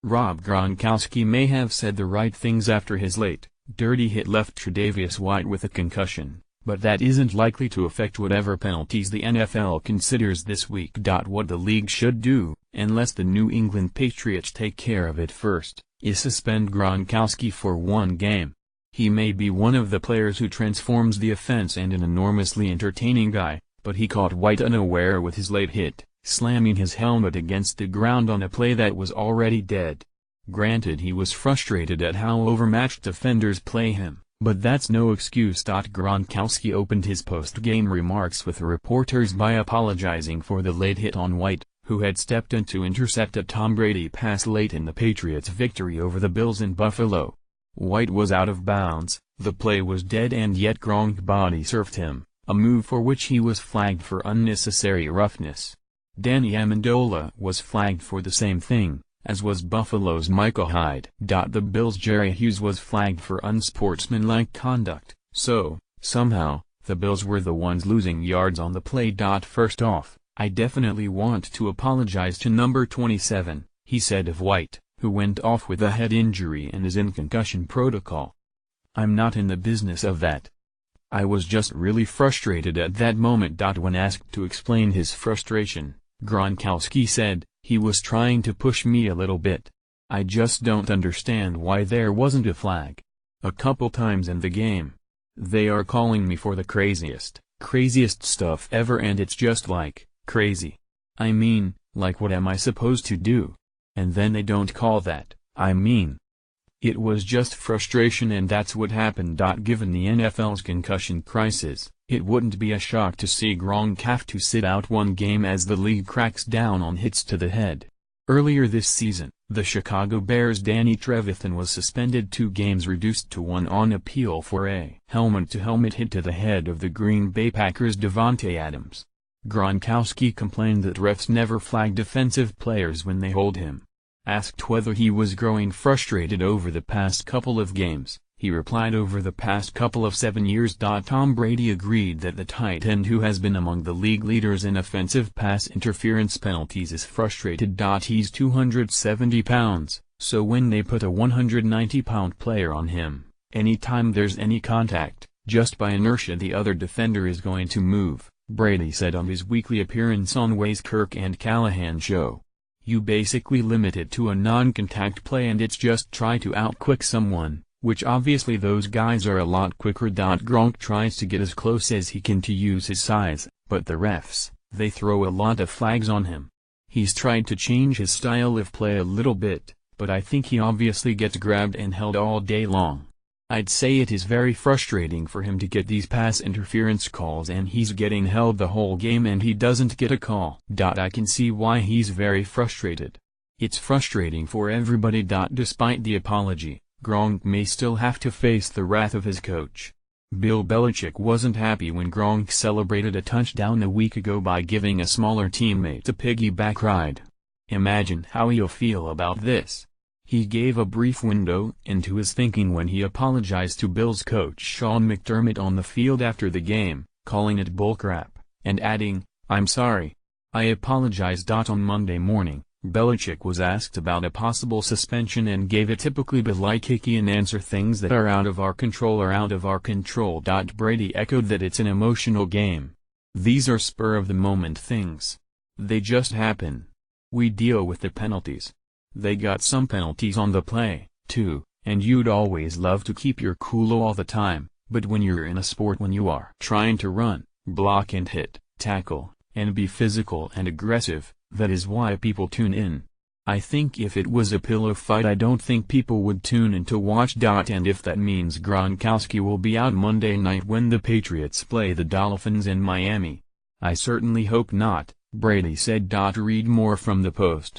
Rob Gronkowski may have said the right things after his late, dirty hit left Tre'Davious White with a concussion, but that isn't likely to affect whatever penalties the NFL considers this week. What the league should do, unless the New England Patriots take care of it first, is suspend Gronkowski for one game. He may be one of the players who transforms the offense and an enormously entertaining guy, but he caught White unaware with his late hit, slamming his helmet against the ground on a play that was already dead. Granted, he was frustrated at how overmatched defenders play him, but that's no excuse. Gronkowski opened his post-game remarks with reporters by apologizing for the late hit on White, who had stepped in to intercept a Tom Brady pass late in the Patriots' victory over the Bills in Buffalo. White was out of bounds, the play was dead, and yet Gronk body surfed him, a move for which he was flagged for unnecessary roughness. Danny Amendola was flagged for the same thing, as was Buffalo's Micah Hyde. The Bills' Jerry Hughes was flagged for unsportsmanlike conduct, so, somehow, the Bills were the ones losing yards on the play. First off, I definitely want to apologize to number 27, he said of White, who went off with a head injury and is in concussion protocol. I'm not in the business of that. I was just really frustrated at that moment. When asked to explain his frustration, Gronkowski said, "He was trying to push me a little bit. I just don't understand why there wasn't a flag. A couple times in the game. They are calling me for the craziest stuff ever, and it's just like, crazy. I mean, like, what am I supposed to do? And then they don't call that. I mean, it was just frustration, and that's what happened." Given the NFL's concussion crisis, it wouldn't be a shock to see Gronk have to sit out one game as the league cracks down on hits to the head. Earlier this season, the Chicago Bears' Danny Trevathan was suspended 2 games, reduced to 1 on appeal for a helmet-to-helmet hit to the head of the Green Bay Packers' Davante Adams. Gronkowski complained that refs never flag defensive players when they hold him. Asked whether he was growing frustrated over the past couple of games, he replied, "Over the past couple of 7 years." Tom Brady agreed that the tight end, who has been among the league leaders in offensive pass interference penalties, is frustrated. He's 270 pounds, so when they put a 190-pound player on him, anytime there's any contact, just by inertia the other defender is going to move, Brady said on his weekly appearance on Way's Kirk and Callahan show. You basically limit it to a non-contact play and it's just try to outquick someone, which obviously those guys are a lot quicker. Gronk tries to get as close as he can to use his size, but the refs, they throw a lot of flags on him. He's tried to change his style of play a little bit, but I think he obviously gets grabbed and held all day long. I'd say it is very frustrating for him to get these pass interference calls, and he's getting held the whole game and he doesn't get a call. I can see why he's very frustrated. It's frustrating for everybody. Despite the apology, Gronk may still have to face the wrath of his coach. Bill Belichick wasn't happy when Gronk celebrated a touchdown a week ago by giving a smaller teammate a piggyback ride. Imagine how he'll feel about this. He gave a brief window into his thinking when he apologized to Bills coach Sean McDermott on the field after the game, calling it bullcrap, and adding, "I'm sorry. I apologize." On Monday morning, Belichick was asked about a possible suspension and gave a typically Belichickian answer: "Things that are out of our control are out of our control." Brady echoed that it's an emotional game. "These are spur-of-the-moment things. They just happen. We deal with the penalties. They got some penalties on the play, too, and you'd always love to keep your cool all the time, but when you're in a sport, when you are trying to run, block and hit, tackle, and be physical and aggressive, that is why people tune in. I think if it was a pillow fight, I don't think people would tune in to watch. And if that means Gronkowski will be out Monday night when the Patriots play the Dolphins in Miami, I certainly hope not," Brady said. Read more from the Post.